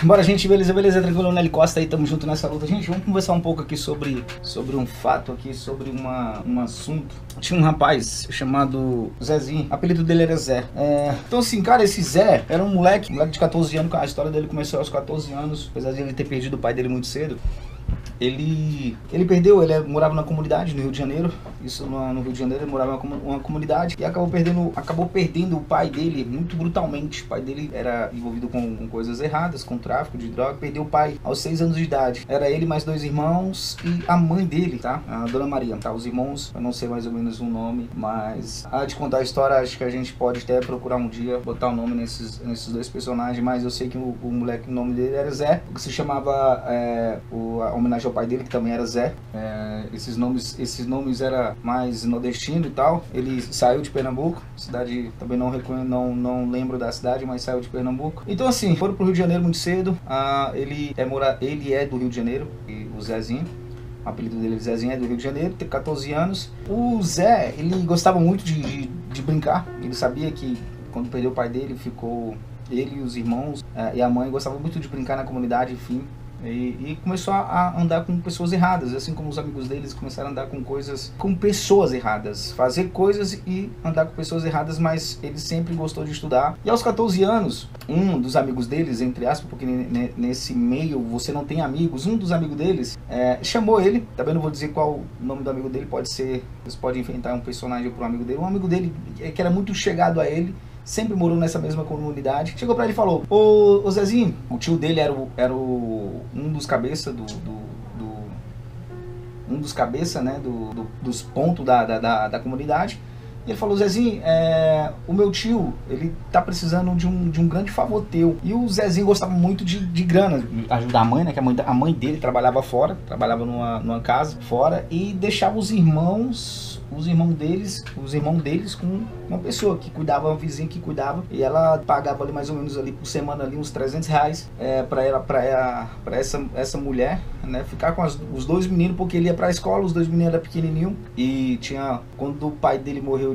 Bora, gente, beleza, tranquilo, Nelly Costa aí, tamo junto nessa luta. Gente, vamos conversar um pouco aqui sobre um fato aqui, sobre um assunto. Tinha um rapaz chamado Zezinho, o apelido dele era Zé. Então assim, cara, esse Zé era um moleque de 14 anos, a história dele começou aos 14 anos, apesar de ele ter perdido o pai dele muito cedo. Ele morava na comunidade no Rio de Janeiro, isso no Rio de Janeiro, ele morava em uma comunidade e acabou perdendo o pai dele muito brutalmente. O pai dele era envolvido com coisas erradas, com tráfico de droga, perdeu o pai aos 6 anos de idade. Era ele mais 2 irmãos e a mãe dele, tá? A Dona Maria, tá? Os irmãos, eu não sei mais ou menos o nome, mas de contar a história, acho que a gente pode até procurar um dia, botar o nome nesses 2 personagens, mas eu sei que o moleque, o nome dele era Zé, que se chamava, a homenagem ao pai dele, que também era Zé. Esses nomes era mais nordestino e tal. Ele saiu de Pernambuco, cidade, também não lembro da cidade, mas saiu de Pernambuco. Então assim, foram pro Rio de Janeiro muito cedo. Ele é do Rio de Janeiro, e o Zezinho, o apelido dele Zezinho, é do Rio de Janeiro, tem 14 anos. O Zé, ele gostava muito de brincar. Ele sabia que quando perdeu o pai dele, ficou ele e os irmãos, e a mãe gostavam muito de brincar na comunidade, enfim. E começou a andar com pessoas erradas, assim como os amigos deles começaram a andar com pessoas erradas, fazer coisas e andar com pessoas erradas, mas ele sempre gostou de estudar. E aos 14 anos, um dos amigos deles, entre aspas, porque nesse meio você não tem amigos, um dos amigos deles chamou ele, também não vou dizer qual o nome do amigo dele, vocês podem inventar um personagem para um amigo dele. Um amigo dele que era muito chegado a ele, sempre morou nessa mesma comunidade, chegou pra ele e falou: ô Zezinho, o tio dele era um dos cabeças dos pontos da comunidade. E ele falou: Zezinho, o meu tio, ele tá precisando de um grande favor teu. E o Zezinho gostava muito de grana, ajudar a mãe, né? Que a mãe dele trabalhava fora, trabalhava numa casa fora, e deixava os irmãos deles com uma pessoa que cuidava, uma vizinha que cuidava, e ela pagava ali mais ou menos ali por semana ali uns 300 reais para essa mulher, né, ficar com os 2 meninos, porque ele ia pra escola, os 2 meninos eram pequenininhos, e quando o pai dele morreu,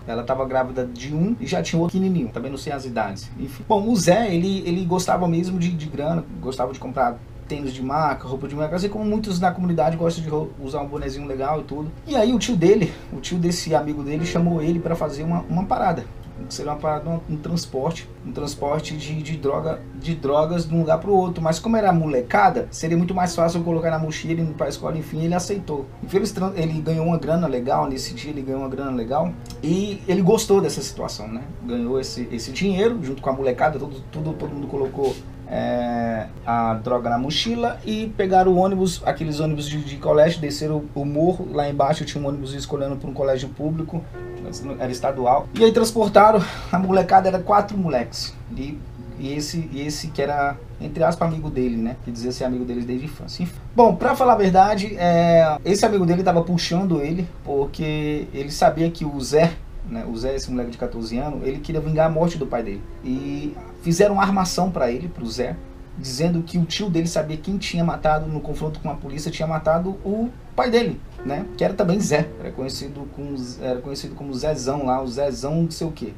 ela tava grávida de um e já tinha outro pequenininho, também não sei as idades, enfim. Bom, o Zé, ele gostava mesmo de grana, gostava de comprar tênis de marca, roupa de marca, assim como muitos na comunidade gostam de usar um bonezinho legal e tudo. E aí o tio desse amigo dele, chamou ele para fazer uma parada, que seria uma parada, um transporte de drogas de um lugar para o outro. Mas como era molecada, seria muito mais fácil eu colocar na mochila e ir para a escola. Enfim, ele aceitou. Ele ganhou uma grana legal nesse dia, e ele gostou dessa situação, né? Ganhou esse dinheiro junto com a molecada, todo mundo colocou a droga na mochila e pegaram o ônibus, aqueles ônibus de colégio, desceram o morro, lá embaixo tinha um ônibus escolhendo para um colégio público, era estadual, e aí transportaram a molecada, era 4 moleques, e esse que era, entre aspas, amigo dele, né, que dizia ser amigo dele desde a infância. Bom, pra falar a verdade, esse amigo dele tava puxando ele, porque ele sabia que o Zé, esse moleque de 14 anos, ele queria vingar a morte do pai dele. E fizeram uma armação pra ele, pro Zé, dizendo que o tio dele sabia quem tinha matado, no confronto com a polícia, tinha matado o pai dele, né? Que era também Zé, era conhecido como Zezão lá, o Zezão não sei o que.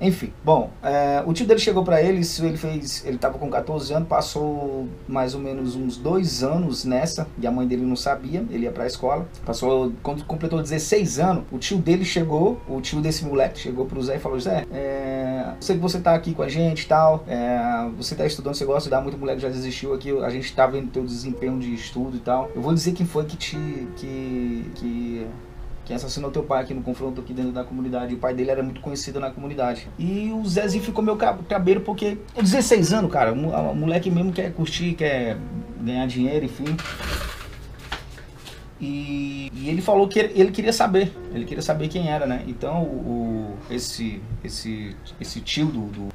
Enfim, bom, o tio dele chegou pra ele, ele tava com 14 anos, passou mais ou menos uns 2 anos nessa, e a mãe dele não sabia, ele ia pra escola, quando completou 16 anos, o tio desse moleque chegou pro Zé e falou: Zé, sei que você tá aqui com a gente e tal, você tá estudando, você gosta de dar muito, moleque já desistiu aqui, a gente tá vendo teu desempenho de estudo e tal, eu vou dizer quem foi que assassinou teu pai aqui no confronto aqui dentro da comunidade. E o pai dele era muito conhecido na comunidade. E o Zezinho ficou meio cabreiro, porque 16 anos, cara, o moleque mesmo quer curtir, quer ganhar dinheiro, enfim. E ele falou que ele queria saber quem era, né? Então esse tio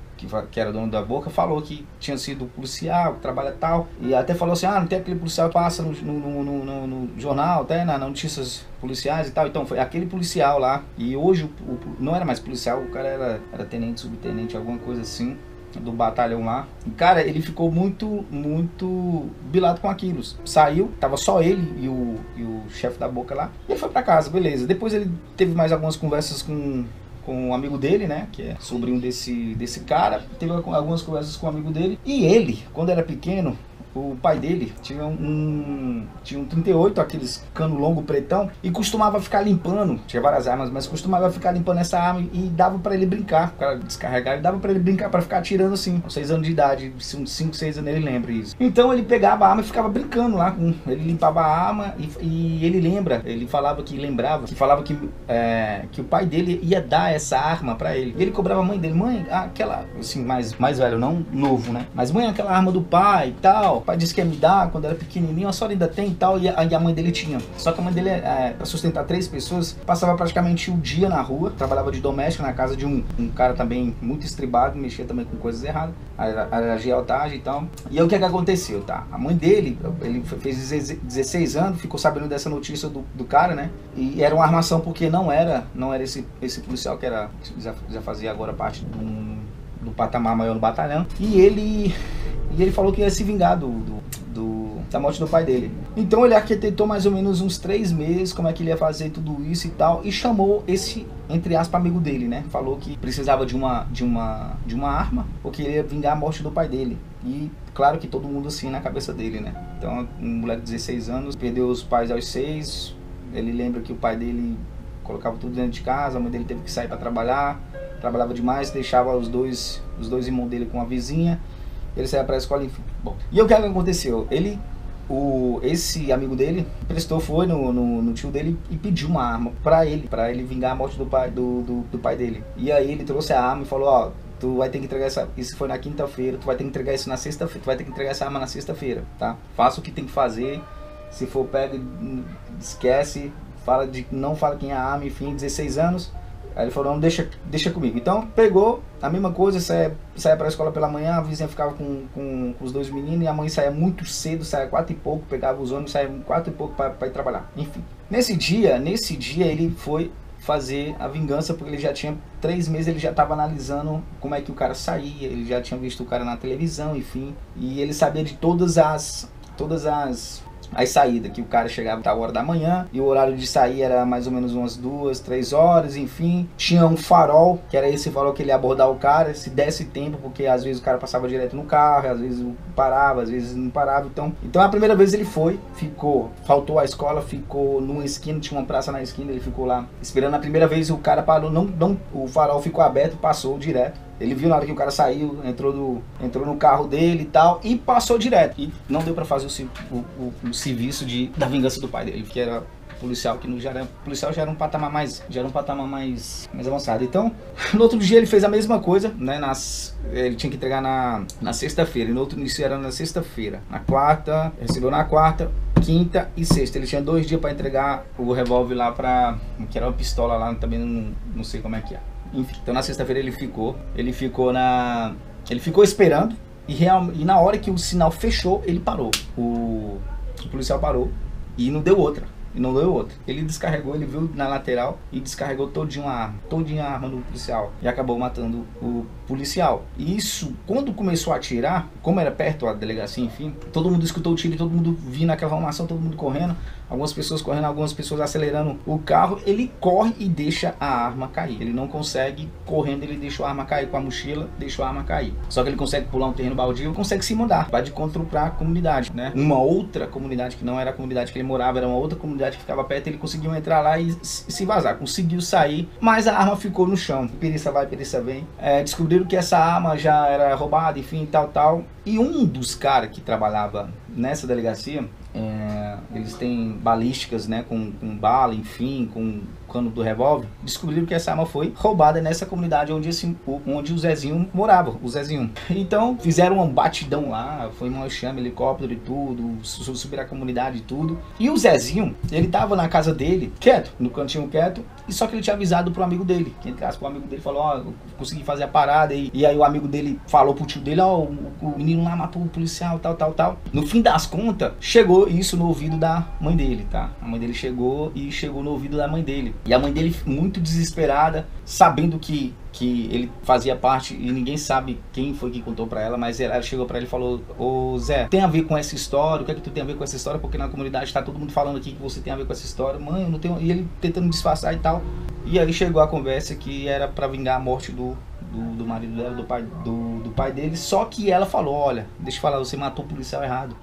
que era dono da boca, falou que tinha sido policial, que trabalha tal, e até falou assim: não tem aquele policial que passa no jornal, até nas notícias policiais e tal. Então foi aquele policial lá, e hoje não era mais policial, o cara era tenente, subtenente, alguma coisa assim, do batalhão lá. E cara, ele ficou muito bilado com aquilo. Saiu, tava só ele e o chefe da boca lá, e ele foi pra casa, beleza. Depois ele teve mais algumas conversas com com um amigo dele, né, que é sobrinho desse cara, teve algumas conversas com um amigo dele, e ele, quando era pequeno, o pai dele tinha um 38, aqueles cano longo pretão, e costumava ficar limpando, tinha várias armas, mas costumava ficar limpando essa arma e dava pra ele brincar, o cara descarregava e dava pra ele brincar, pra ficar atirando assim, com 6 anos de idade, uns 5, 6 anos ele lembra isso. Então ele pegava a arma e ficava brincando lá, ele limpava a arma e ele lembra, ele falava que o pai dele ia dar essa arma pra ele. E ele cobrava a mãe dele, mãe, aquela, assim, mais velho, não novo, né? Mas mãe, aquela arma do pai e tal. O pai disse que ia me dar quando era pequenininho, a senhora ainda tem e tal, e a mãe dele tinha. Só que a mãe dele, para sustentar 3 pessoas, passava praticamente o dia na rua, trabalhava de doméstica na casa de um cara também muito estribado, mexia também com coisas erradas, era agiotagem e tal. E aí o que aconteceu, tá? A mãe dele, ele fez 16 anos, ficou sabendo dessa notícia do cara, né? E era uma armação porque não era esse policial que já fazia agora parte do patamar maior no batalhão. E ele falou que ia se vingar da morte do pai dele. Então ele arquitetou mais ou menos uns 3 meses como é que ele ia fazer tudo isso e tal, e chamou esse, entre aspas, amigo dele, né? Falou que precisava de uma arma, porque ele ia vingar a morte do pai dele. E claro que todo mundo assim na cabeça dele, né? Então um moleque de 16 anos, perdeu os pais aos 6, ele lembra que o pai dele colocava tudo dentro de casa, a mãe dele teve que sair para trabalhar, trabalhava demais, deixava os dois irmãos dele com a vizinha, ele saía pra escola, enfim. Bom, e o que aconteceu? Esse amigo dele foi no tio dele e pediu uma arma pra ele vingar a morte do pai dele. E aí ele trouxe a arma e falou, ó, tu vai ter que entregar isso foi na quinta-feira, tu vai ter que entregar isso na sexta-feira, tu vai ter que entregar essa arma na sexta-feira, tá? Faça o que tem que fazer, se for pega, esquece, não fala quem é a arma, enfim, 16 anos. Aí ele falou, não, deixa comigo. Então pegou a mesma coisa, saia pra escola pela manhã, a vizinha ficava com os 2 meninos, e a mãe saía muito cedo, saía 4 e pouco, pegava os ônibus, saía 4 e pouco pra ir trabalhar. Enfim, nesse dia ele foi fazer a vingança, porque ele já tinha 3 meses, ele já estava analisando como é que o cara saía, ele já tinha visto o cara na televisão, enfim, e ele sabia de todas as saídas, que o cara chegava a tal hora da manhã, e o horário de sair era mais ou menos umas 2, 3 horas, enfim. Tinha um farol, que era esse farol que ele ia abordar o cara, se desse tempo, porque às vezes o cara passava direto no carro, às vezes parava, às vezes não parava. Então a primeira vez ele faltou à escola, ficou numa esquina, tinha uma praça na esquina, ele ficou lá esperando. A primeira vez o cara parou, o farol ficou aberto, passou direto. Ele viu na hora que o cara saiu, entrou no carro dele e tal, e passou direto. E não deu pra fazer o serviço da vingança do pai dele, que era policial, que já era um patamar mais avançado. Então, no outro dia ele fez a mesma coisa, né? Ele tinha que entregar na sexta-feira, e no outro início era na sexta-feira. Na quarta, recebeu na quarta, quinta e sexta. Ele tinha 2 dias pra entregar o revólver lá que era uma pistola lá, também não sei como é que é. Enfim, então na sexta-feira ele ficou esperando, e na hora que o sinal fechou, ele parou. O policial parou e não deu outra. Ele descarregou, ele viu na lateral e descarregou todinha a arma do policial e acabou matando o policial. E isso, quando começou a atirar, como era perto a delegacia, enfim, todo mundo escutou o tiro e todo mundo viu naquela armação, todo mundo correndo, algumas pessoas correndo, algumas pessoas acelerando o carro. Ele corre e deixa a arma cair. Ele não consegue, correndo, ele deixou a arma cair com a mochila, deixou a arma cair. Só que ele consegue pular um terreno baldio, consegue se mudar, vai de encontro pra comunidade, né? Uma outra comunidade que não era a comunidade que ele morava, era uma outra comunidade que ficava perto. Ele conseguiu entrar lá e se vazar, conseguiu sair, mas a arma ficou no chão. Perícia vai, perícia vem. Descobriram que essa arma já era roubada, enfim, tal. E um dos caras que trabalhava nessa delegacia, eles têm balísticas, né, com bala, enfim, com cano do revólver, descobriram que essa arma foi roubada nessa comunidade onde o Zezinho morava, o Zezinho. Então fizeram um batidão lá, foi um enxame, helicóptero e tudo, subiram a comunidade e tudo. E o Zezinho, ele tava na casa dele, quieto, no cantinho quieto, e só que ele tinha avisado pro amigo dele, que entre aspas, o amigo dele falou, ó, consegui fazer a parada, e aí o amigo dele falou pro tio dele, ó, o menino lá matou o policial, tal. No fim das contas, chegou isso no ouvido ouvido da mãe dele, tá? A mãe dele chegou no ouvido da mãe dele. E a mãe dele, muito desesperada, sabendo que ele fazia parte, e ninguém sabe quem foi que contou pra ela, mas ela chegou pra ele e falou: ô Zé, tem a ver com essa história? O que é que tu tem a ver com essa história? Porque na comunidade tá todo mundo falando aqui que você tem a ver com essa história. Mãe, eu não tenho... E ele tentando disfarçar e tal. E aí chegou a conversa que era pra vingar a morte do marido dela, do pai dele. Só que ela falou: olha, deixa eu falar, você matou o policial errado.